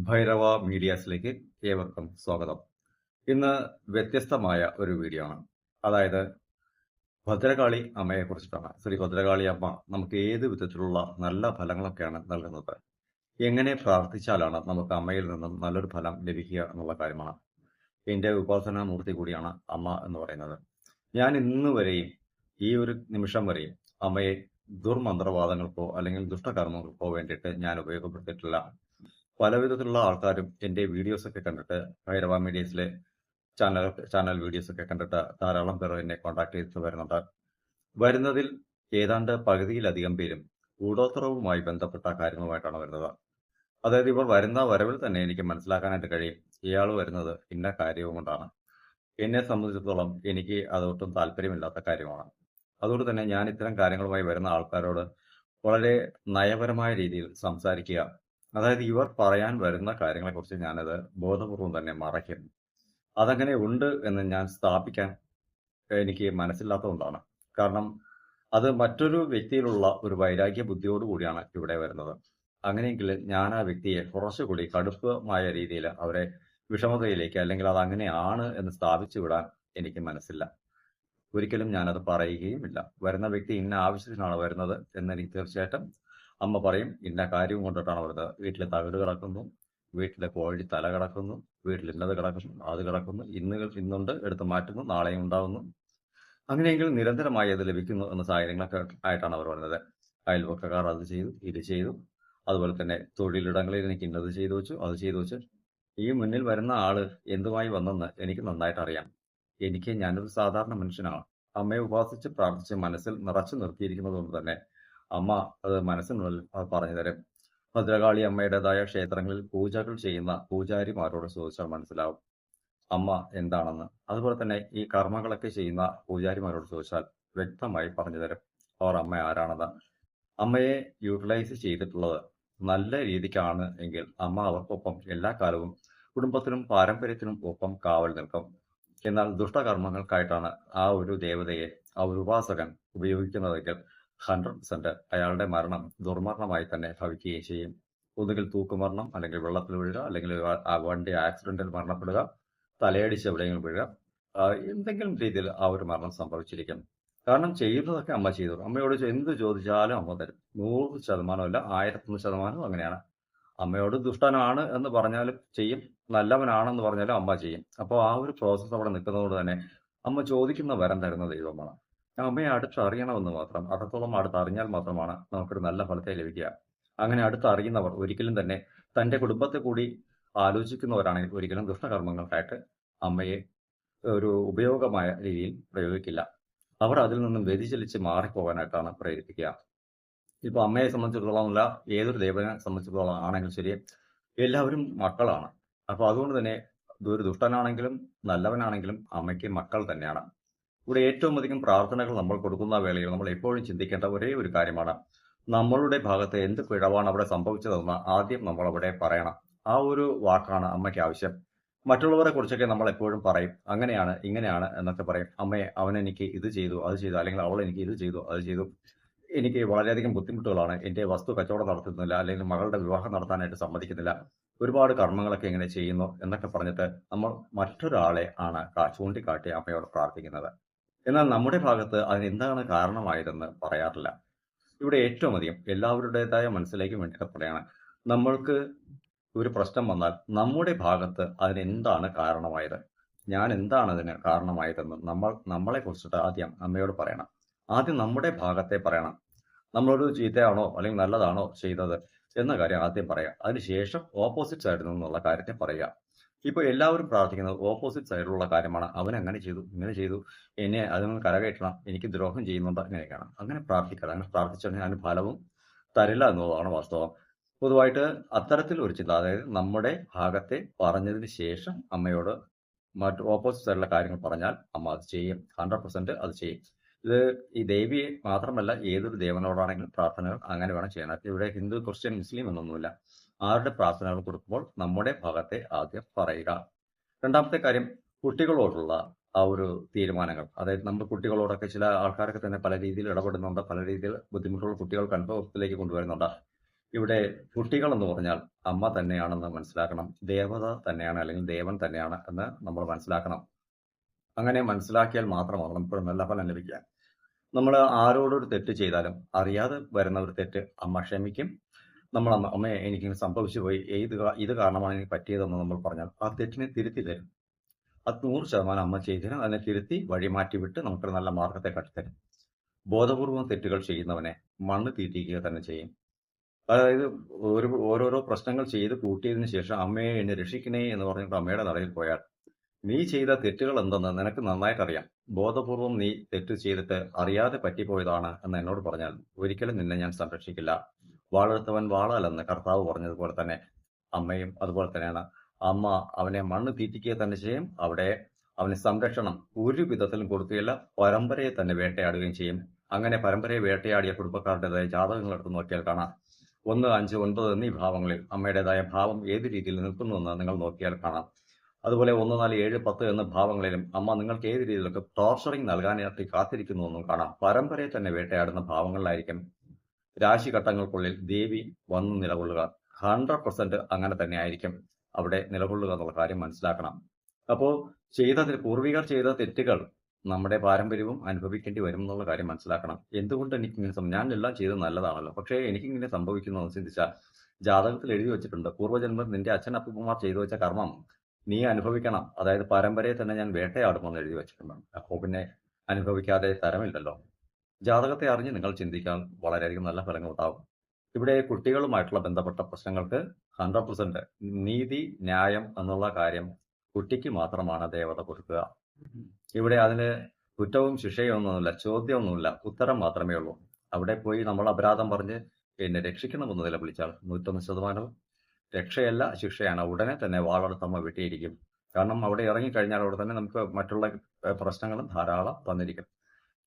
ഭൈരവ മീഡിയാസിലേക്ക് ഏവർക്കും സ്വാഗതം. ഇന്ന് വ്യത്യസ്തമായ ഒരു വീഡിയോ ആണ്. അതായത് ഭദ്രകാളി അമ്മയെ കുറിച്ചിട്ടാണ്. ശ്രീ ഭദ്രകാളി അമ്മ നമുക്ക് ഏത് വിധത്തിലുള്ള നല്ല ഫലങ്ങളൊക്കെയാണ് നൽകുന്നത്, എങ്ങനെ പ്രാർത്ഥിച്ചാലാണ് നമുക്ക് അമ്മയിൽ നിന്നും നല്ലൊരു ഫലം ലഭിക്കുക എന്നുള്ള കാര്യമാണ്. എന്റെ ഉപാസനാ മൂർത്തി കൂടിയാണ് അമ്മ എന്ന് പറയുന്നത്. ഞാൻ ഇന്ന് വരെയും ഈ ഒരു നിമിഷം വരെയും അമ്മയെ ദുർമന്ത്രവാദങ്ങൾക്കോ അല്ലെങ്കിൽ ദുഷ്ടകർമ്മങ്ങൾക്കോ വേണ്ടിയിട്ട് ഞാൻ ഉപയോഗപ്പെടുത്തിയിട്ടില്ല. പല വിധത്തിലുള്ള ആൾക്കാരും എന്റെ വീഡിയോസ് ഒക്കെ കണ്ടിട്ട് ഭൈരവ മീഡിയസിലെ ചാനൽ വീഡിയോസ് ഒക്കെ കണ്ടിട്ട് ധാരാളം പേർ എന്നെ കോൺടാക്ട് ചെയ്തിട്ട് വരുന്നുണ്ട്. വരുന്നതിൽ ഏതാണ്ട് പകുതിയിലധികം പേരും കൂടോത്രവുമായി ബന്ധപ്പെട്ട കാര്യങ്ങളുമായിട്ടാണ് വരുന്നത്. അതായത് ഇവർ വരുന്ന വരവിൽ തന്നെ എനിക്ക് മനസ്സിലാക്കാനായിട്ട് കഴിയും, ഇയാൾ വരുന്നത് ഇന്ന കാര്യവും കൊണ്ടാണ്. എന്നെ സംബന്ധിച്ചിടത്തോളം എനിക്ക് അതൊട്ടും താല്പര്യമില്ലാത്ത കാര്യമാണ്. അതുകൊണ്ട് തന്നെ ഞാൻ ഇത്തരം കാര്യങ്ങളുമായി വരുന്ന ആൾക്കാരോട് വളരെ നയപരമായ രീതിയിൽ സംസാരിക്കുക. അതായത് ഇവർ പറയാൻ വരുന്ന കാര്യങ്ങളെക്കുറിച്ച് ഞാനത് ബോധപൂർവം തന്നെ മറയ്ക്കും. അതങ്ങനെ ഉണ്ട് എന്ന് ഞാൻ സ്ഥാപിക്കാൻ എനിക്ക് മനസ്സില്ലാത്തതുകൊണ്ടാണ്. കാരണം അത് മറ്റൊരു വ്യക്തിയിലുള്ള ഒരു വൈരാഗ്യ ബുദ്ധിയോടുകൂടിയാണ് ഇവിടെ വരുന്നത്. അങ്ങനെയെങ്കിൽ ഞാൻ ആ വ്യക്തിയെ കുറച്ചുകൂടി കടുപ്പമായ രീതിയിൽ അവരെ വിഷമതയിലേക്ക് അല്ലെങ്കിൽ അത് അങ്ങനെയാണ് എന്ന് സ്ഥാപിച്ചു വിടാൻ എനിക്ക് മനസ്സില്ല. ഒരിക്കലും ഞാനത് പറയുകയുമില്ല. വരുന്ന വ്യക്തി ഇന്ന ആവശ്യത്തിനാണ് വരുന്നത് എന്നെനിക്ക് തീർച്ചയായിട്ടും അമ്മ പറയും, ഇന്ന കാര്യം കൊണ്ടിട്ടാണ് വരുന്നത്. വീട്ടിൽ തകിട് കിടക്കുന്നു, വീട്ടിലെ കോഴി തല കിടക്കുന്നു, വീട്ടിൽ ഇന്നത് കിടക്കുന്നു, അത് കിടക്കുന്നു, ഇന്നുണ്ട് എടുത്ത് മാറ്റുന്നു, നാളെയും ഉണ്ടാവുന്നു. അങ്ങനെയെങ്കിൽ നിരന്തരമായി അത് ലഭിക്കുന്നു എന്ന സാഹചര്യങ്ങളൊക്കെ ആയിട്ടാണ് അവർ വരുന്നത്. അയൽവക്കക്കാർ അത് ചെയ്തു, ഇത് ചെയ്തു, അതുപോലെ തന്നെ തൊഴിലിടങ്ങളിൽ എനിക്ക് ഇന്നത് ചെയ്തു വെച്ചു, അത് ചെയ്തു വെച്ചു. ഈ മുന്നിൽ വരുന്ന ആള് എന്തുമായി വന്നെന്ന് എനിക്ക് നന്നായിട്ട് അറിയാം. ഞാനൊരു സാധാരണ മനുഷ്യനാണ്. അമ്മയെ ഉപാസിച്ച് പ്രാർത്ഥിച്ച് മനസ്സിൽ നിറച്ചു നിർത്തിയിരിക്കുന്നത് കൊണ്ട് തന്നെ അമ്മ അത് മനസ്സിനുള്ളിൽ അത് പറഞ്ഞു തരും. ഭദ്രകാളി അമ്മയുടേതായ ക്ഷേത്രങ്ങളിൽ പൂജകൾ ചെയ്യുന്ന പൂജാരിമാരോട് ചോദിച്ചാൽ മനസ്സിലാവും അമ്മ എന്താണെന്ന്. അതുപോലെ തന്നെ ഈ കർമ്മങ്ങളൊക്കെ ചെയ്യുന്ന പൂജാരിമാരോട് ചോദിച്ചാൽ വ്യക്തമായി പറഞ്ഞു തരും അവർ അമ്മ ആരാണെന്ന്. അമ്മയെ യൂട്ടിലൈസ് ചെയ്തിട്ടുള്ളത് നല്ല രീതിക്കാണ് എങ്കിൽ അമ്മ അവർക്കൊപ്പം എല്ലാ കാലവും കുടുംബത്തിനും പാരമ്പര്യത്തിനും ഒപ്പം കാവൽ നിൽക്കും. എന്നാൽ ദുഷ്ടകർമ്മങ്ങൾക്കായിട്ടാണ് ആ ഒരു ദേവതയെ ആ ഒരു ഉപാസകൻ ഉപയോഗിക്കുന്നതെങ്കിൽ 100% അയാളുടെ മരണം ദുർമരണമായി തന്നെ ഭവിക്കുകയും ചെയ്യും. ഒന്നുകിൽ തൂക്കുമരണം, അല്ലെങ്കിൽ വെള്ളത്തിൽ വീഴുക, അല്ലെങ്കിൽ വണ്ടി ആക്സിഡന്റിൽ മരണപ്പെടുക, തലയടിച്ച് എവിടെയെങ്കിലും വീഴുക, എന്തെങ്കിലും രീതിയിൽ ആ ഒരു മരണം സംഭവിച്ചിരിക്കും. കാരണം ചെയ്യുന്നതൊക്കെ അമ്മ ചെയ്തു. അമ്മയോട് എന്ത് ചോദിച്ചാലും അമ്മ തരും. 100% അല്ല, 1001% അങ്ങനെയാണ്. അമ്മയോട് ദുഷ്ടനാണ് എന്ന് പറഞ്ഞാലും ചെയ്യും, നല്ലവനാണെന്ന് പറഞ്ഞാലും അമ്മ ചെയ്യും. അപ്പോൾ ആ ഒരു പ്രോസസ്സ് അവിടെ നിൽക്കുന്നതുകൊണ്ട് തന്നെ അമ്മ ചോദിക്കുന്ന വരം തരുന്ന ദൈവമാണ്. അമ്മയെ അടുത്തറിയണമെന്ന് മാത്രം, അത്രത്തോളം അടുത്തറിഞ്ഞാൽ മാത്രമാണ് നമുക്കൊരു നല്ല ഫലത്തെ ലഭിക്കുക. അങ്ങനെ അടുത്തറിയുന്നവർ ഒരിക്കലും തന്നെ തന്റെ കുടുംബത്തെ കൂടി ആലോചിക്കുന്നവരാണെങ്കിൽ ഒരിക്കലും ദുഷ്ടകർമ്മങ്ങൾക്കായിട്ട് അമ്മയെ ഒരു ഉപയോഗമായ രീതിയിൽ പ്രയോഗിക്കില്ല. അവർ അതിൽ നിന്നും വ്യതിചലിച്ച് മാറിപ്പോകാനായിട്ടാണ് പ്രേരിപ്പിക്കുക. ഇപ്പൊ അമ്മയെ സംബന്ധിച്ചിടത്തോളം അല്ല, ഏതൊരു ദേവനെ സംബന്ധിച്ചിടത്തോളം ആണെങ്കിലും ശരി, എല്ലാവരും മക്കളാണ്. അപ്പൊ അതുകൊണ്ട് തന്നെ ഒരു ദുഷ്ടനാണെങ്കിലും നല്ലവനാണെങ്കിലും അമ്മയ്ക്ക് മക്കൾ തന്നെയാണ്. ഇവിടെ ഏറ്റവും അധികം പ്രാർത്ഥനകൾ നമ്മൾ കൊടുക്കുന്ന വേളയിൽ നമ്മൾ എപ്പോഴും ചിന്തിക്കേണ്ട ഒരേ ഒരു കാര്യമാണ്, നമ്മളുടെ ഭാഗത്ത് എന്ത് പിഴവാണ് അവിടെ സംഭവിച്ചതെന്ന് ആദ്യം നമ്മൾ അവിടെ പറയണം. ആ ഒരു വാക്കാണ് അമ്മയ്ക്ക് ആവശ്യം. മറ്റുള്ളവരെ കുറിച്ചൊക്കെ നമ്മൾ എപ്പോഴും പറയും, അങ്ങനെയാണ് ഇങ്ങനെയാണ് എന്നൊക്കെ പറയും. അമ്മയെ അവൻ എനിക്ക് ഇത് ചെയ്തു അത് ചെയ്തു, അല്ലെങ്കിൽ അവൾ എനിക്ക് ഇത് ചെയ്തു അത് ചെയ്തു, എനിക്ക് വളരെയധികം ബുദ്ധിമുട്ടുകളാണ്, എന്റെ വസ്തു കച്ചവടം നടത്തുന്നില്ല, അല്ലെങ്കിൽ മകളുടെ വിവാഹം നടത്താനായിട്ട് സമ്മതിക്കുന്നില്ല, ഒരുപാട് കർമ്മങ്ങളൊക്കെ ഇങ്ങനെ ചെയ്യുന്നു എന്നൊക്കെ പറഞ്ഞിട്ട് നമ്മൾ മറ്റൊരാളെ ആണ് ചൂണ്ടിക്കാട്ടി അമ്മയോട് പ്രാർത്ഥിക്കുന്നത്. എന്നാൽ നമ്മുടെ ഭാഗത്ത് അതിനെന്താണ് കാരണമായതെന്ന് പറയാറില്ല. ഇവിടെ ഏറ്റവും അധികം എല്ലാവരുടേതായ മനസ്സിലേക്ക് വേണ്ടിയിട്ട് പറയാണ്, നമ്മൾക്ക് ഒരു പ്രശ്നം വന്നാൽ നമ്മുടെ ഭാഗത്ത് അതിനെന്താണ് കാരണമായത്, ഞാൻ എന്താണ് അതിന് കാരണമായതെന്ന് നമ്മളെ കുറിച്ചിട്ട് ആദ്യം അമ്മയോട് പറയണം. ആദ്യം നമ്മുടെ ഭാഗത്തെ പറയണം. നമ്മളൊരു ചീത്തയാണോ അല്ലെങ്കിൽ നല്ലതാണോ ചെയ്തത് എന്ന കാര്യം ആദ്യം പറയാം. അതിനുശേഷം ഓപ്പോസിറ്റ് സൈഡിൽ നിന്നുള്ള കാര്യത്തെ പറയുക. ഇപ്പൊ എല്ലാവരും പ്രാർത്ഥിക്കുന്നത് ഓപ്പോസിറ്റ് സൈഡിലുള്ള കാര്യമാണ്. അവൻ അങ്ങനെ ചെയ്തു, ഇങ്ങനെ ചെയ്തു, എന്നെ അതിൽ നിന്ന് കരകയറ്റണം, എനിക്ക് ദ്രോഹം ചെയ്യുന്നുണ്ട്, അങ്ങനെയൊക്കെയാണ്. അങ്ങനെ പ്രാർത്ഥിക്കാതെ, അങ്ങനെ പ്രാർത്ഥിച്ചാൽ അതിന് ഫലവും തരില്ല എന്നുള്ളതാണ് വാസ്തവം. പൊതുവായിട്ട് അത്തരത്തിൽ ഒരു ചിന്ത, അതായത് നമ്മുടെ ഭാഗത്തെ പറഞ്ഞതിന് ശേഷം അമ്മയോട് മറ്റ് ഓപ്പോസിറ്റ് സൈഡിലുള്ള കാര്യങ്ങൾ പറഞ്ഞാൽ അമ്മ അത് ചെയ്യും. 100% അത് ചെയ്യും. ഇത് ഈ ദേവിയെ മാത്രമല്ല, ഏതൊരു ദേവനോടാണെങ്കിലും പ്രാർത്ഥനകൾ അങ്ങനെ വേണം ചെയ്യാൻ. ഇവിടെ ഹിന്ദു, ക്രിസ്ത്യൻ, മുസ്ലിം എന്നൊന്നുമില്ല. ആരുടെ പ്രാർത്ഥനകൾ കൊടുക്കുമ്പോൾ നമ്മുടെ ഭാഗത്തെ ആദ്യം പറയുക. രണ്ടാമത്തെ കാര്യം, കുട്ടികളോടുള്ള ആ ഒരു തീരുമാനങ്ങൾ. അതായത് നമ്മൾ കുട്ടികളോടൊക്കെ ചില ആൾക്കാരൊക്കെ തന്നെ പല രീതിയിൽ ഇടപെടുന്നുണ്ട്, പല രീതിയിൽ ബുദ്ധിമുട്ടുള്ള കുട്ടികൾക്ക് അനുഭവത്തിലേക്ക് കൊണ്ടുവരുന്നുണ്ട്. ഇവിടെ കുട്ടികൾ എന്ന് പറഞ്ഞാൽ അമ്മ തന്നെയാണെന്ന് മനസ്സിലാക്കണം. ദേവത തന്നെയാണ് അല്ലെങ്കിൽ ദേവൻ തന്നെയാണ് എന്ന് നമ്മൾ മനസ്സിലാക്കണം. അങ്ങനെ മനസ്സിലാക്കിയാൽ മാത്രമാണ് നമുക്ക് നല്ല ഫലം ലഭിക്കുക. നമ്മൾ ആരോടൊരു തെറ്റ് ചെയ്താലും അറിയാതെ വരുന്ന ഒരു തെറ്റ് അമ്മ ക്ഷമിക്കും. നമ്മൾ അമ്മയെ എനിക്കിങ്ങനെ സംഭവിച്ചു പോയി, ഇത് കാരണമാണ് എനിക്ക് പറ്റിയതെന്ന് നമ്മൾ പറഞ്ഞാൽ ആ തെറ്റിനെ തിരുത്തി തരും. അത് 100% അമ്മ ചെയ്തതിന് അതിനെ തിരുത്തി വഴി മാറ്റി വിട്ട് നമുക്കൊരു നല്ല മാർഗത്തെ കാട്ടിത്തരും. ബോധപൂർവം തെറ്റുകൾ ചെയ്യുന്നവനെ മണ്ണ് തീറ്റിക്കുക തന്നെ ചെയ്യും. അതായത് ഓരോരോ പ്രശ്നങ്ങൾ ചെയ്ത് കൂട്ടിയതിന് ശേഷം അമ്മയെ എന്നെ രക്ഷിക്കണേ എന്ന് പറഞ്ഞിട്ട് അമ്മയുടെ നടയിൽ പോയാൽ നീ ചെയ്ത തെറ്റുകൾ എന്തെന്ന് നിനക്ക് നന്നായിട്ടറിയാം. ബോധപൂർവം നീ തെറ്റ് ചെയ്തിട്ട് അറിയാതെ പറ്റിപ്പോയതാണ് എന്ന് എന്നോട് പറഞ്ഞാൽ ഒരിക്കലും നിന്നെ ഞാൻ സംരക്ഷിക്കില്ല. വാളെടുത്തവൻ വാളാലെന്ന് കർത്താവ് പറഞ്ഞതുപോലെ തന്നെ അമ്മയും അതുപോലെ തന്നെയാണ്. അമ്മ അവനെ മണ്ണ് തീറ്റിക്കുക തന്നെ ചെയ്യും. അവിടെ അവന് സംരക്ഷണം ഒരു വിധത്തിലും കൊടുക്കുകയില്ല. പരമ്പരയെ തന്നെ വേട്ടയാടുകയും ചെയ്യും. അങ്ങനെ പരമ്പരയെ വേട്ടയാടിയ കുടുംബക്കാരുടേതായ ജാതകങ്ങൾ എടുത്ത് നോക്കിയാൽ കാണാം. 1, 5, 9 എന്നീ ഭാവങ്ങളിൽ അമ്മയുടേതായ ഭാവം ഏത് രീതിയിൽ നിൽക്കുന്നുവെന്ന് നിങ്ങൾ നോക്കിയാൽ കാണാം. അതുപോലെ 1, 4, 7, 10 എന്ന ഭാവങ്ങളിലും അമ്മ നിങ്ങൾക്ക് ഏത് രീതിയിലൊക്കെ ടോർച്ചറിങ് നൽകാനായിട്ട് കാത്തിരിക്കുന്നുവെന്നും കാണാം. പരമ്പരയെ തന്നെ വേട്ടയാടുന്ന ഭാവങ്ങളിലായിരിക്കും രാശിഘട്ടങ്ങൾക്കുള്ളിൽ ദേവി വന്ന് നിലകൊള്ളുക. 100% അങ്ങനെ തന്നെ ആയിരിക്കും അവിടെ നിലകൊള്ളുക എന്നുള്ള കാര്യം മനസ്സിലാക്കണം. അപ്പോൾ പൂർവികർ ചെയ്ത തെറ്റുകൾ നമ്മുടെ പാരമ്പര്യവും അനുഭവിക്കേണ്ടി വരും എന്നുള്ള കാര്യം മനസ്സിലാക്കണം. എന്തുകൊണ്ട് എനിക്കിങ്ങനെ ഞാൻ എല്ലാം ചെയ്തത് നല്ലതാണല്ലോ, പക്ഷേ എനിക്കിങ്ങനെ സംഭവിക്കുന്നു എന്ന് ചിന്തിച്ചാൽ ജാതകത്തിൽ എഴുതി വെച്ചിട്ടുണ്ട്, പൂർവ്വജന്മം നിന്റെ അച്ഛനപ്പന്മാർ ചെയ്തു വെച്ച കർമ്മം നീ അനുഭവിക്കണം. അതായത് പരമ്പരയെ തന്നെ ഞാൻ വേട്ടയാടുമെന്ന് എഴുതി വെച്ചിട്ടുണ്ട്. അപ്പോൾ പിന്നെ അനുഭവിക്കാതെ തരമില്ലല്ലോ. ജാതകത്തെ അറിഞ്ഞ് നിങ്ങൾ ചിന്തിക്കാൻ വളരെയധികം നല്ല ഫലങ്ങൾ ഉണ്ടാവും. ഇവിടെ കുട്ടികളുമായിട്ടുള്ള ബന്ധപ്പെട്ട പ്രശ്നങ്ങൾക്ക് 100% നീതി ന്യായം എന്നുള്ള കാര്യം കുട്ടിക്ക് മാത്രമാണ് ദേവത കൊടുക്കുക. ഇവിടെ അതിന് കുറ്റവും ശിക്ഷയൊന്നുമില്ല, ചോദ്യമൊന്നുമില്ല, ഉത്തരം മാത്രമേ ഉള്ളൂ. അവിടെ പോയി നമ്മൾ അപരാധം പറഞ്ഞ് എന്നെ രക്ഷിക്കണമെന്ന് നിലവിളിച്ചാൽ 101% രക്ഷയല്ല, ശിക്ഷയാണ്. ഉടനെ തന്നെ വാളെടുത്തമ്മ വെട്ടിയിരിക്കും. കാരണം അവിടെ ഇറങ്ങിക്കഴിഞ്ഞാൽ അവിടെ തന്നെ നമുക്ക് മറ്റുള്ള പ്രശ്നങ്ങളും ധാരാളം തന്നിരിക്കും.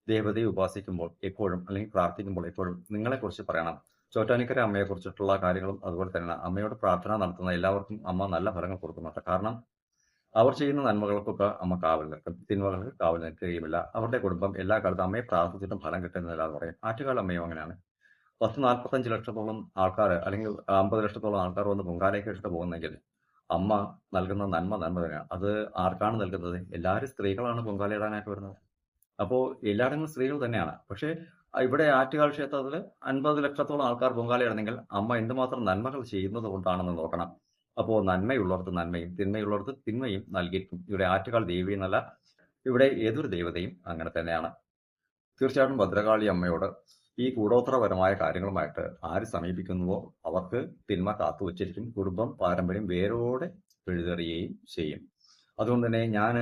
ദേവതയെ ഉപാസിക്കുമ്പോൾ എപ്പോഴും അല്ലെങ്കിൽ പ്രാർത്ഥിക്കുമ്പോൾ എപ്പോഴും നിങ്ങളെക്കുറിച്ച് പറയണം. ചോറ്റാനിക്കര അമ്മയെക്കുറിച്ചിട്ടുള്ള കാര്യങ്ങളും അതുപോലെ തന്നെ അമ്മയോട് പ്രാർത്ഥന നടത്തുന്ന എല്ലാവർക്കും അമ്മ നല്ല ഫലങ്ങൾ കൊടുക്കുന്നുണ്ട്. കാരണം അവർ ചെയ്യുന്ന നന്മകൾക്കൊക്കെ അമ്മ കാവൽ നിൽക്കും, തിന്മകൾക്ക് കാവൽ നിൽക്കുകയുമില്ല. അവരുടെ കുടുംബം എല്ലാ കാലത്തും അമ്മയെ പ്രാർത്ഥിച്ചിട്ടും ഫലം കിട്ടുന്നില്ല എന്ന് പറയും. ആറ്റുകാൽ അമ്മയും അങ്ങനെയാണ്. 45 ലക്ഷത്തോളം ആൾക്കാർ അല്ലെങ്കിൽ 50 ലക്ഷത്തോളം ആൾക്കാർ വന്ന് പൊങ്കാലയ്ക്ക് ഇട്ടിട്ട് പോകുന്നെങ്കിൽ അമ്മ നൽകുന്ന നന്മ തന്നെയാണ്. അത് ആർക്കാണ് നൽകുന്നത്? എല്ലാവരും സ്ത്രീകളാണ് പൊങ്കാലയിടാനായിട്ട് വരുന്നത്. അപ്പോൾ എല്ലായിടങ്ങളും സ്ത്രീകൾ തന്നെയാണ്. പക്ഷേ ഇവിടെ ആറ്റുകാൽ ക്ഷേത്രത്തിൽ 50 ലക്ഷത്തോളം ആൾക്കാർ പൊങ്കാലയിടുന്നെങ്കിൽ അമ്മ എന്തുമാത്രം നന്മകൾ ചെയ്യുന്നത് കൊണ്ടാണെന്ന് നോക്കണം. അപ്പോൾ നന്മയുള്ളവർക്ക് നന്മയും തിന്മയുള്ളവർക്ക് തിന്മയും നൽകിയിരിക്കും. ഇവിടെ ആറ്റുകാൽ ദേവി എന്നല്ല, ഇവിടെ ഏതൊരു ദേവതയും അങ്ങനെ തന്നെയാണ്. തീർച്ചയായിട്ടും ഭദ്രകാളി അമ്മയോട് ഈ കൂടോത്രപരമായ കാര്യങ്ങളുമായിട്ട് ആര് സമീപിക്കുന്നുവോ അവർക്ക് തിന്മ കാത്തുവച്ചിരിക്കും. കുടുംബം പാരമ്പര്യം വേരോടെ പിഴുതെറിയുകയും ചെയ്യും. അതുകൊണ്ട് തന്നെ ഞാൻ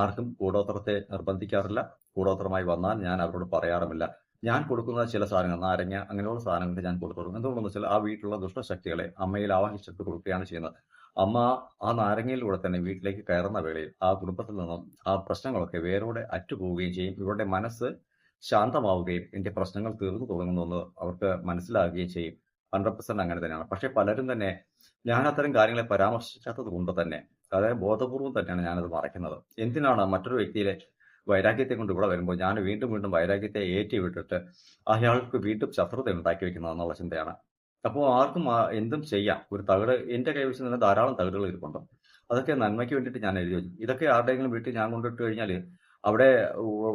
ആർക്കും കൂടോത്രത്തെ നിർബന്ധിക്കാറില്ല. കൂടോത്രമായി വന്നാൽ ഞാൻ അവരോട് പറയാറുമില്ല. ഞാൻ കൊടുക്കുന്ന ചില സാധനങ്ങൾ, നാരങ്ങ അങ്ങനെയുള്ള സാധനങ്ങൾ ഞാൻ കൊടുത്തോളും. എന്തുകൊണ്ടെന്ന് വെച്ചാൽ ആ വീട്ടിലുള്ള ദുഷ്ടശക്തികളെ അമ്മയിൽ ആവാഹിച്ചിട്ട് കൊടുക്കുകയാണ് ചെയ്യുന്നത്. അമ്മ ആ നാരങ്ങയിലൂടെ തന്നെ വീട്ടിലേക്ക് കയറുന്ന വേളയിൽ ആ കുടുംബത്തിൽ നിന്നും ആ പ്രശ്നങ്ങളൊക്കെ വേരോടെ അറ്റുപോവുകയും ചെയ്യും. ഇവരുടെ മനസ്സ് ശാന്തമാവുകയും എന്റെ പ്രശ്നങ്ങൾ തീർന്നു തുടങ്ങുന്നു അവർക്ക് മനസ്സിലാകുകയും ചെയ്യും. 100% അങ്ങനെ തന്നെയാണ്. പക്ഷെ പലരും തന്നെ ഞാൻ അത്തരം കാര്യങ്ങളെ പരാമർശിക്കാത്തത് കൊണ്ട് തന്നെ, അതായത് ബോധപൂർവം തന്നെയാണ് ഞാനത് മറയ്ക്കുന്നത്. എന്തിനാണ് മറ്റൊരു വ്യക്തിയിലെ വൈരാഗ്യത്തെ കൊണ്ട് ഇവിടെ വരുമ്പോൾ ഞാൻ വീണ്ടും വീണ്ടും വൈരാഗ്യത്തെ ഏറ്റുവിട്ടിട്ട് അയാൾക്ക് വീണ്ടും ശത്രുത ഉണ്ടാക്കി വെക്കുന്നത് എന്നുള്ള ചിന്തയാണ്. അപ്പോൾ ആർക്കും എന്തും ചെയ്യാം. ഒരു തകിട് എന്റെ കൈവശം തന്നെ ധാരാളം തകിടുകൾ ഇരിപ്പുണ്ട്. അതൊക്കെ നന്മയ്ക്ക് വേണ്ടിയിട്ട് ഞാൻ എഴുതി വെച്ചു. ഇതൊക്കെ ആരുടെയെങ്കിലും വീട്ടിൽ ഞാൻ കൊണ്ടിട്ട് കഴിഞ്ഞാൽ അവിടെ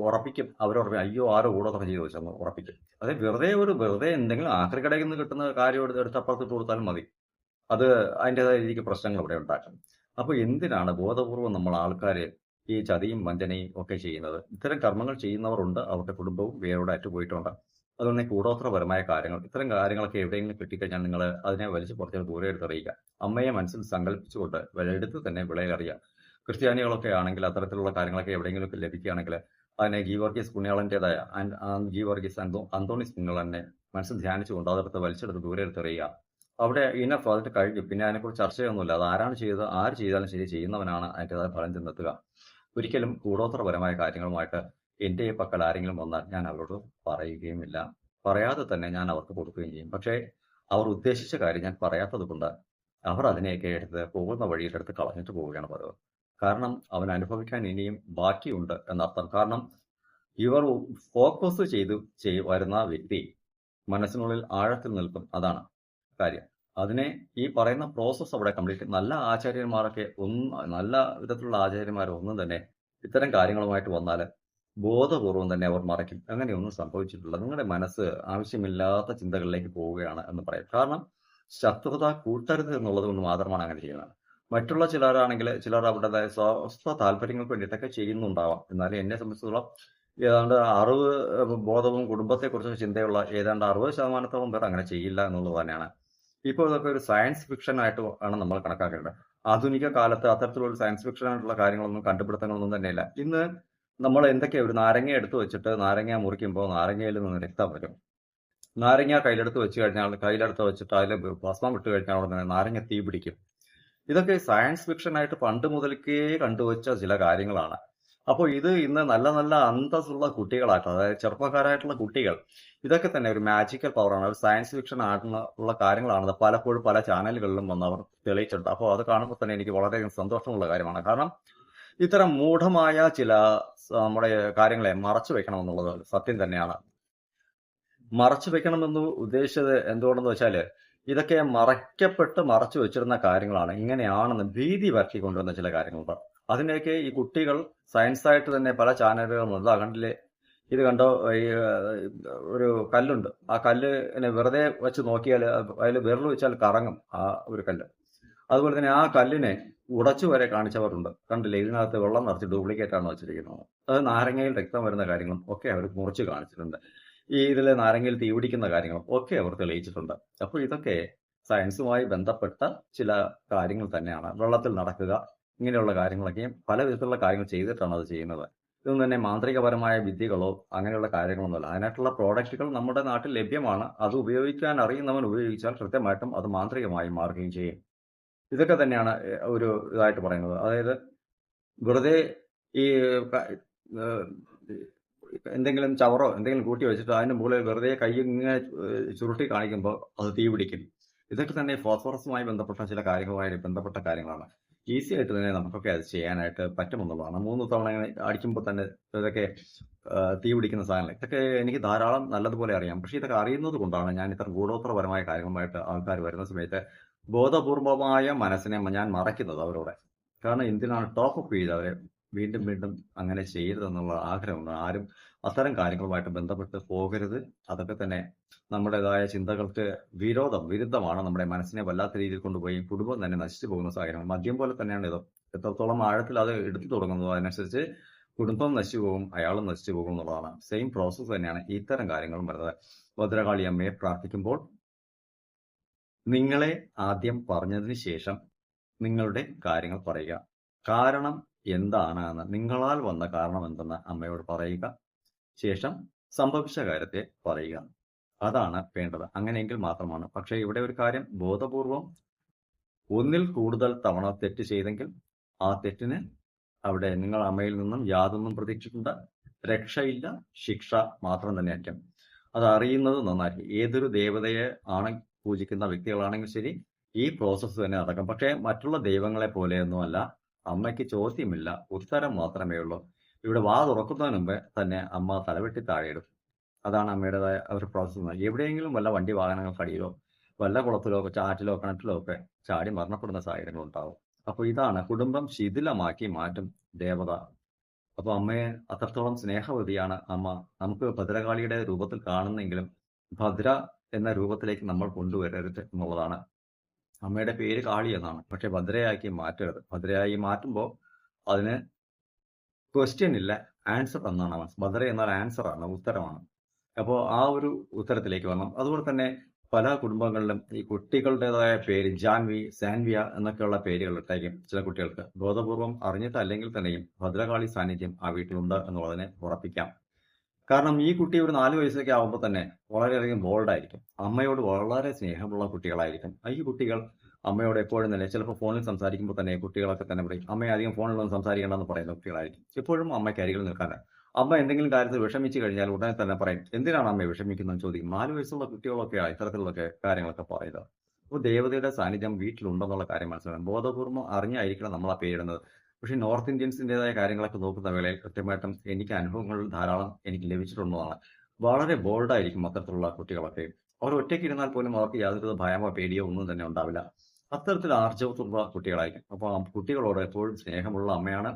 ഉറപ്പിക്കും. അവരുറപ്പിക്കും, അയ്യോ ആരോ കൂടോത്രം ചെയ്തു വെച്ചെന്ന് ഉറപ്പിക്കും. അത് വെറുതെ എന്തെങ്കിലും ആക്രി കടയിൽ നിന്ന് കിട്ടുന്ന കാര്യം എടുത്തപ്പുറത്തിട്ട് കൊടുത്താലും മതി. അത് അതിൻ്റെതായ രീതിക്ക് പ്രശ്നങ്ങൾ ഇവിടെ ഉണ്ടാക്കും. അപ്പോൾ എന്തിനാണ് ബോധപൂർവം നമ്മൾ ആൾക്കാരെ ഈ ചതിയും വഞ്ചനയും ഒക്കെ ചെയ്യുന്നത്? ഇത്തരം കർമ്മങ്ങൾ ചെയ്യുന്നവരുണ്ട്, അവരുടെ കുടുംബവും വേരോടെ അറ്റുപോയിട്ടുണ്ട്. അതുകൊണ്ട് കൂടോത്രപരമായ കാര്യങ്ങൾ, ഇത്തരം കാര്യങ്ങളൊക്കെ എവിടെയെങ്കിലും കിട്ടിക്കഴിഞ്ഞാൽ നിങ്ങൾ അതിനെ വലിച്ചു പുറത്തേക്ക് ദൂരെ എടുത്തറിയുക. അമ്മയെ മനസ്സിൽ സങ്കല്പിച്ചുകൊണ്ട് എടുത്ത് തന്നെ വിളയിലറിയുക. ക്രിസ്ത്യാനികളൊക്കെ ആണെങ്കിൽ അത്തരത്തിലുള്ള കാര്യങ്ങളൊക്കെ എവിടെയെങ്കിലുമൊക്കെ ലഭിക്കുകയാണെങ്കിൽ അതിനെ ഗീവർഗീസ് പുണ്യാളൻ്റെതായ ഗീവർഗീസ് അന്തോണീസ് പുണ്യാളനെ മനസ്സിൽ ധ്യാനിച്ചുകൊണ്ട് അതെടുത്ത് വലിച്ചെടുത്ത് ദൂരെ എടുത്തെറിയുക. അവിടെ ഇനഫ് അതിട്ട് കഴിഞ്ഞു. പിന്നെ അതിനെക്കുറിച്ച് ചർച്ചയൊന്നുമില്ല. അത് ആരാണ് ചെയ്തത്, ആര് ചെയ്താലും ശരി, ചെയ്യുന്നവനാണ് അതിൻ്റെതായ ഫലം ചെന്നെത്തുക. ഒരിക്കലും കൂടോത്രപരമായ കാര്യങ്ങളുമായിട്ട് എൻ്റെ പക്കൽ ആരെങ്കിലും വന്നാൽ ഞാൻ അവരോട് പറയുകയുമില്ല. പറയാതെ തന്നെ ഞാൻ അവർക്ക് കൊടുക്കുകയും ചെയ്യും. പക്ഷേ അവർ ഉദ്ദേശിച്ച കാര്യം ഞാൻ പറയാത്തത് കൊണ്ട് അവർ അതിനെയൊക്കെ എടുത്ത് പോകുന്ന വഴിയിലെടുത്ത് കളഞ്ഞിട്ട് പോവുകയാണ് പതിവ്. കാരണം അവൻ അനുഭവിക്കാൻ ഇനിയും ബാക്കിയുണ്ട് എന്നർത്ഥം. കാരണം ഇവർ ഫോക്കസ് ചെയ്ത് വരുന്ന വ്യക്തി മനസ്സിനുള്ളിൽ ആഴത്തിൽ നിൽക്കും. അതാണ് കാര്യം. അതിനെ ഈ പറയുന്ന പ്രോസസ്സ് അവിടെ കംപ്ലീറ്റ് നല്ല ആചാര്യന്മാരൊക്കെ നല്ല വിധത്തിലുള്ള ആചാര്യന്മാരൊന്നും തന്നെ ഇത്തരം കാര്യങ്ങളുമായിട്ട് വന്നാൽ ബോധപൂർവം തന്നെ അവർ മറയ്ക്കും. അങ്ങനെയൊന്നും സംഭവിച്ചിട്ടില്ല. നിങ്ങളുടെ മനസ്സ് ആവശ്യമില്ലാത്ത ചിന്തകളിലേക്ക് പോവുകയാണ് എന്ന് പറയും. കാരണം ശത്രുത കൂട്ടരുത് എന്നുള്ളത് കൊണ്ട് മാത്രമാണ് അങ്ങനെ ചെയ്യുന്നത്. മറ്റുള്ള ചിലർ അവരുടേതായ സ്വസ്ഥ താല്പര്യങ്ങൾക്ക് വേണ്ടിയിട്ടൊക്കെ ചെയ്യുന്നുണ്ടാവാം. എന്നാലും എന്നെ സംബന്ധിച്ചിടത്തോളം ഏതാണ്ട് അറിവ് ബോധവും കുടുംബത്തെക്കുറിച്ച് ചിന്തയുള്ള ഏതാണ്ട് 60% പേർ അങ്ങനെ ചെയ്യില്ല എന്നുള്ളത് തന്നെയാണ്. ഇപ്പോൾ ഇതൊക്കെ ഒരു സയൻസ് ഫിക്ഷൻ ആയിട്ട് ആണ് നമ്മൾ കണക്കാക്കേണ്ടത്. ആധുനിക കാലത്ത് അത്തരത്തിലുള്ള സയൻസ് ഫിക്ഷൻ ആയിട്ടുള്ള കാര്യങ്ങളൊന്നും കണ്ടുപിടുത്തങ്ങളൊന്നും തന്നെയില്ല. ഇന്ന് നമ്മൾ എന്തൊക്കെയാ ഒരു നാരങ്ങ എടുത്തു വെച്ചിട്ട് നാരങ്ങ മുറിക്കുമ്പോൾ നാരങ്ങയിൽ നിന്ന് രക്തം വരും. നാരങ്ങ കയ്യിലെടുത്ത് വെച്ചിട്ട് അതിൽ ഭസ്മം ഇട്ട് കഴിഞ്ഞാൽ ഉടനെ നാരങ്ങ തീ പിടിക്കും. ഇതൊക്കെ സയൻസ് ഫിക്ഷൻ ആയിട്ട് പണ്ട് മുതൽക്കേ കണ്ടുവച്ച ചില കാര്യങ്ങളാണ്. അപ്പോൾ ഇത് ഇന്ന് നല്ല നല്ല അന്തസ്സുള്ള കുട്ടികളായിട്ട്, അതായത് ചെറുപ്പക്കാരായിട്ടുള്ള കുട്ടികൾ ഇതൊക്കെ തന്നെ ഒരു മാജിക്കൽ പവറാണ്, ഒരു സയൻസ് ഫിക്ഷൻ ആയിട്ടുള്ള കാര്യങ്ങളാണെന്ന് പലപ്പോഴും പല ചാനലുകളിലും വന്ന് അവർ തെളിയിച്ചിട്ടുണ്ട്. അപ്പോൾ അത് കാണുമ്പോൾ തന്നെ എനിക്ക് വളരെയധികം സന്തോഷമുള്ള കാര്യമാണ്. കാരണം ഇത്തരം മൂഢമായ ചില നമ്മുടെ കാര്യങ്ങളെ മറച്ചു വെക്കണമെന്നുള്ളത് സത്യം തന്നെയാണ്. മറച്ചു വെക്കണമെന്ന് ഉദ്ദേശിച്ചത് എന്തുകൊണ്ടെന്ന് വെച്ചാൽ ഇതൊക്കെ മറച്ചു വെച്ചിരുന്ന കാര്യങ്ങളാണ്. ഇങ്ങനെയാണെന്ന് ഭീതി പരത്തി കൊണ്ടുവന്ന ചില കാര്യങ്ങളുണ്ട്. അതിനെയൊക്കെ ഈ കുട്ടികൾ സയൻസായിട്ട് തന്നെ പല ചാനലുകളും കണ്ടില്ലേ, ഇത് കണ്ടോ, ഈ ഒരു കല്ലുണ്ട്, ആ കല്ലിനെ വെറുതെ വെച്ച് നോക്കിയാൽ അതിൽ വിരൽ വെച്ചാൽ കറങ്ങും ആ ഒരു കല്ല്. അതുപോലെ തന്നെ ആ കല്ലിനെ ഉടച്ചു വരെ കാണിച്ചവരുണ്ട്. കണ്ടില്ലേ, ഇതിനകത്ത് വെള്ളം നിറച്ച് ഡ്യൂപ്ലിക്കേറ്റ് ആണ് വെച്ചിരിക്കുന്നത്. അത് നാരങ്ങയിൽ രക്തം വരുന്ന കാര്യങ്ങളും ഒക്കെ അവർ മുറിച്ച് കാണിച്ചിട്ടുണ്ട്. ഈ ഇതിൽ നാരങ്ങയിൽ തീ പിടിക്കുന്ന കാര്യങ്ങളും ഒക്കെ അവർ തെളിയിച്ചിട്ടുണ്ട്. അപ്പോൾ ഇതൊക്കെ സയൻസുമായി ബന്ധപ്പെട്ട ചില കാര്യങ്ങൾ തന്നെയാണ്. വെള്ളത്തിൽ നടക്കുക, ഇങ്ങനെയുള്ള കാര്യങ്ങളൊക്കെ പല വിധത്തിലുള്ള കാര്യങ്ങൾ ചെയ്തിട്ടാണ് അത് ചെയ്യുന്നത്. ഇതൊന്നും തന്നെ മാന്ത്രികപരമായ വിദ്യകളോ അങ്ങനെയുള്ള കാര്യങ്ങളൊന്നുമല്ല. അതിനായിട്ടുള്ള പ്രോഡക്റ്റുകൾ നമ്മുടെ നാട്ടിൽ ലഭ്യമാണ്. അത് ഉപയോഗിക്കാൻ അറിയുന്നവൻ ഉപയോഗിച്ചാൽ കൃത്യമായിട്ടും അത് മാന്ത്രികമായി മാറുകയും ചെയ്യും. ഇതൊക്കെ തന്നെയാണ് ഒരു ഇതായിട്ട് പറയുന്നത്. അതായത് വെറുതെ ഈ എന്തെങ്കിലും ചവറോ എന്തെങ്കിലും കൂട്ടി വെച്ചിട്ട് അതിന് മുകളിൽ വെറുതെ കൈ ഇങ്ങനെ ചുരുട്ടി കാണിക്കുമ്പോൾ അത് തീ പിടിക്കും. ഇതൊക്കെ തന്നെ ഫോസ്ഫറസുമായി ബന്ധപ്പെട്ട ചില കാര്യങ്ങളുമായി ബന്ധപ്പെട്ട കാര്യങ്ങളാണ്. ഈസി ആയിട്ട് തന്നെ നമുക്കൊക്കെ അത് ചെയ്യാനായിട്ട് പറ്റുമെന്നുള്ളതാണ്. 3 തവണ അടിക്കുമ്പോൾ തന്നെ ഇതൊക്കെ തീ പിടിക്കുന്ന സാധനങ്ങൾ ഇതൊക്കെ എനിക്ക് ധാരാളം നല്ലതുപോലെ അറിയാം. പക്ഷെ ഇതൊക്കെ അറിയുന്നത് കൊണ്ടാണ് ഞാൻ ഇത്ര ഗൂഢോത്തരപരമായ കാര്യങ്ങളുമായിട്ട് ആൾക്കാർ വരുന്ന സമയത്ത് ബോധപൂർവമായ മനസ്സിനെ ഞാൻ മറയ്ക്കുന്നത് അവരോട്. കാരണം എന്തിനാണ് ടോപ്പ് അപ്പ് ചെയ്ത് അവരെ വീണ്ടും വീണ്ടും അങ്ങനെ ചെയ്യരുതെന്നുള്ള ആഗ്രഹമുണ്ട്. ആരും അത്തരം കാര്യങ്ങളുമായിട്ട് ബന്ധപ്പെട്ട് പോകരുത്. അതൊക്കെ തന്നെ നമ്മുടേതായ ചിന്തകൾക്ക് വിരുദ്ധമാണ്. നമ്മുടെ മനസ്സിനെ വല്ലാത്ത രീതിയിൽ കൊണ്ടുപോയി കുടുംബം തന്നെ നശിച്ചു പോകുന്ന സാഹചര്യം. മദ്യം പോലെ തന്നെയാണ് ഇത്. എത്രത്തോളം ആഴത്തിൽ അത് എടുത്തു തുടങ്ങുന്നതോ അതിനനുസരിച്ച് കുടുംബം നശിച്ചു പോകും, അയാളും നശിച്ചു പോകും എന്നുള്ളതാണ്. സെയിം പ്രോസസ്സ് തന്നെയാണ് ഇത്തരം കാര്യങ്ങളും വരുന്നത്. ഭദ്രകാളി അമ്മയെ പ്രാർത്ഥിക്കുമ്പോൾ നിങ്ങളെ ആദ്യം പറഞ്ഞതിന് ശേഷം നിങ്ങളുടെ കാര്യങ്ങൾ പറയുക. കാരണം എന്താണ് എന്ന്, നിങ്ങളാൽ വന്ന കാരണം എന്തെന്ന് അമ്മയോട് പറയുക. ശേഷം സംഭവിച്ച കാര്യത്തെ പറയുക. അതാണ് വേണ്ടത്. അങ്ങനെയെങ്കിൽ മാത്രമാണ്. പക്ഷേ ഇവിടെ ഒരു കാര്യം, ബോധപൂർവം ഒന്നിൽ കൂടുതൽ തവണ തെറ്റ് ചെയ്തെങ്കിൽ ആ തെറ്റിന് അവിടെ നിങ്ങൾ അമ്മയിൽ നിന്നും യാതൊന്നും പ്രതീക്ഷിക്കേണ്ട, രക്ഷയില്ല, ശിക്ഷ മാത്രം തന്നെ ആയിരിക്കും. അത് അറിയുന്നത് നന്നായിരിക്കും. ഏതൊരു ദേവതയെ പൂജിക്കുന്ന വ്യക്തികളാണെങ്കിൽ ശരി, ഈ പ്രോസസ്സ് തന്നെ നടക്കും. പക്ഷേ മറ്റുള്ള ദൈവങ്ങളെ പോലെയൊന്നുമല്ല. അമ്മയ്ക്ക് ചോദ്യമില്ല, ഉത്തരം മാത്രമേ ഉള്ളൂ. ഇവിടെ വാ തുറക്കുന്നതിന് മുമ്പേ തന്നെ അമ്മ തലവെട്ടി താഴെയിടും. അതാണ് അമ്മയുടേതായ ഒരു പ്രോസസ്സ്. എവിടെയെങ്കിലും വല്ല വണ്ടി വാഹനങ്ങൾക്കടിയിലോ വല്ല കുളത്തിലോ ചാറ്റിലോ കിണറ്റിലോ ഒക്കെ ചാടി മരണപ്പെടുന്ന സാഹചര്യങ്ങൾ ഉണ്ടാവും. അപ്പോൾ ഇതാണ് കുടുംബം ശിഥിലമാക്കി മാറ്റും ദേവത. അപ്പോൾ അമ്മയെ അത്രത്തോളം സ്നേഹവതിയാണ് അമ്മ. നമുക്ക് ഭദ്രകാളിയുടെ രൂപത്തിൽ കാണുന്നെങ്കിലും ഭദ്ര എന്ന രൂപത്തിലേക്ക് നമ്മൾ കൊണ്ടുവരരുത് എന്നുള്ളതാണ്. അമ്മയുടെ പേര് കാളി എന്നാണ്, പക്ഷെ ഭദ്രയാക്കി മാറ്റരുത്. ഭദ്രയായി മാറ്റുമ്പോൾ അതിന് ക്വസ്റ്റ്യൻ ഇല്ല, ആൻസർ എന്നാണ്. ഭദ്ര എന്നാൽ ആൻസർ ആണ്, ഉത്തരമാണ്. അപ്പോൾ ആ ഒരു ഉത്തരത്തിലേക്ക് വരണം. അതുപോലെ തന്നെ പല കുടുംബങ്ങളിലും ഈ കുട്ടികളുടേതായ പേര് ജാൻവി, സാൻവിയ എന്നൊക്കെയുള്ള പേരുകൾ ഇട്ടേക്കും ചില കുട്ടികൾക്ക്. ബോധപൂർവം അറിഞ്ഞിട്ടല്ലെങ്കിൽ തന്നെയും ഭദ്രകാളി സാന്നിധ്യം ആ വീട്ടിലുണ്ട് എന്നുള്ളതിനെ ഉറപ്പിക്കാം. കാരണം ഈ കുട്ടി ഒരു 4 വയസ്സൊക്കെ ആകുമ്പോൾ തന്നെ വളരെയധികം ബോൾഡായിരിക്കും. അമ്മയോട് വളരെ സ്നേഹമുള്ള കുട്ടികളായിരിക്കും. ഈ കുട്ടികൾ അമ്മയോട് എപ്പോഴും തന്നെ ചിലപ്പോൾ ഫോണിൽ സംസാരിക്കുമ്പോൾ തന്നെ കുട്ടികളൊക്കെ തന്നെ പറയും, അമ്മയെ അധികം ഫോണിലൊന്നും സംസാരിക്കണമെന്ന് പറയുന്ന കുട്ടികളായിരിക്കും. എപ്പോഴും അമ്മയ്ക്ക് അരികിൽ നിൽക്കാൻ. അമ്മ എന്തെങ്കിലും കാര്യത്തിൽ വിഷമിച്ച് കഴിഞ്ഞാൽ ഉടനെ തന്നെ പറയും, എന്തിനാണ് അമ്മയെ വിഷമിക്കുന്നതെന്ന് ചോദിക്കും. 4 വയസ്സുള്ള കുട്ടികളൊക്കെയാണ് ഇത്തരത്തിലുള്ള കാര്യങ്ങളൊക്കെ പറയുന്നത്. അപ്പോൾ ദേവതയുടെ സാന്നിധ്യം വീട്ടിലുണ്ടെന്നുള്ള കാര്യം മനസ്സിലാക്കണം. ബോധപൂർവ്വം അറിഞ്ഞായിരിക്കണം നമ്മൾ ആ പേരിടുന്നത്. പക്ഷേ നോർത്ത് ഇന്ത്യൻസിൻ്റെതായ കാര്യങ്ങളൊക്കെ നോക്കുന്ന വേളയിൽ കൃത്യമായിട്ടും എനിക്ക് അനുഭവങ്ങൾ ധാരാളം എനിക്ക് ലഭിച്ചിട്ടുള്ളതാണ്. വളരെ ബോൾഡായിരിക്കും അത്തരത്തിലുള്ള കുട്ടികളൊക്കെ. അവർ ഒറ്റയ്ക്ക് ഇരുന്നാൽ പോലും അവർക്ക് യാതൊരു ഭയമോ പേടിയോ ഒന്നും തന്നെ ഉണ്ടാവില്ല. അത്തരത്തിൽ ആർജവത്തുള്ള കുട്ടികളായിരിക്കും. അപ്പോൾ ആ കുട്ടികളോട് എപ്പോഴും സ്നേഹമുള്ള അമ്മയാണ്.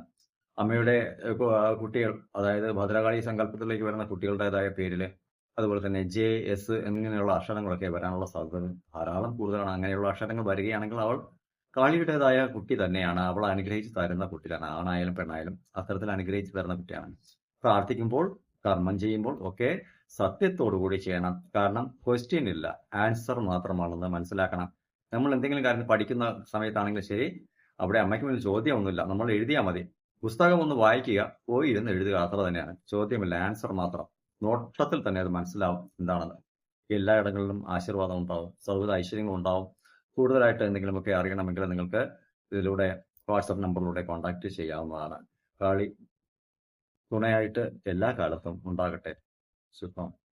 അമ്മയുടെ കുട്ടികൾ, അതായത് ഭദ്രകാളി സങ്കല്പത്തിലേക്ക് വരുന്ന കുട്ടികളുടേതായ പേരില് അതുപോലെ തന്നെ ജെ, എസ് എന്നിങ്ങനെയുള്ള അക്ഷരങ്ങളൊക്കെ വരാനുള്ള സാധ്യത ധാരാളം കൂടുതലാണ്. അങ്ങനെയുള്ള അക്ഷരങ്ങൾ വരികയാണെങ്കിൽ അവൾ കാളിയുടേതായ കുട്ടി തന്നെയാണ്. അവൾ അനുഗ്രഹിച്ച് തരുന്ന കുട്ടിയാണ്. ആണായാലും പെണ്ണായാലും അത്തരത്തിൽ അനുഗ്രഹിച്ച് തരുന്ന കുട്ടിയാണ്. പ്രാർത്ഥിക്കുമ്പോൾ, കർമ്മം ചെയ്യുമ്പോൾ ഒക്കെ സത്യത്തോടുകൂടി ചെയ്യണം. കാരണം ക്വസ്റ്റ്യൻ ഇല്ല, ആൻസർ മാത്രമാണെന്ന് മനസ്സിലാക്കണം. നമ്മൾ എന്തെങ്കിലും കാര്യം പഠിക്കുന്ന സമയത്താണെങ്കിലും ശരി, അവിടെ അമ്മയ്ക്ക് മുന്നിൽ ചോദ്യമൊന്നുമില്ല. നമ്മൾ എഴുതിയാൽ മതി. പുസ്തകം ഒന്ന് വായിക്കുക, പോയി ഇരുന്ന് എഴുതുക, അത്ര തന്നെയാണ്. ചോദ്യമില്ല, ആൻസർ മാത്രം. നോട്ടത്തിൽ തന്നെ അത് മനസ്സിലാവും എന്താണെന്ന്. എല്ലായിടങ്ങളിലും ആശീർവാദം ഉണ്ടാവും, സർവ്വത ഐശ്വര്യങ്ങളും ഉണ്ടാവും. കൂടുതലായിട്ട് എന്തെങ്കിലുമൊക്കെ അറിയണമെങ്കിൽ നിങ്ങൾക്ക് ഇതിലൂടെ വാട്സപ്പ് നമ്പറിലൂടെ കോൺടാക്ട് ചെയ്യാവുന്നതാണ്. കാളി തുണയായിട്ട് എല്ലാ കാലത്തും ഉണ്ടാകട്ടെ. ശുഭം.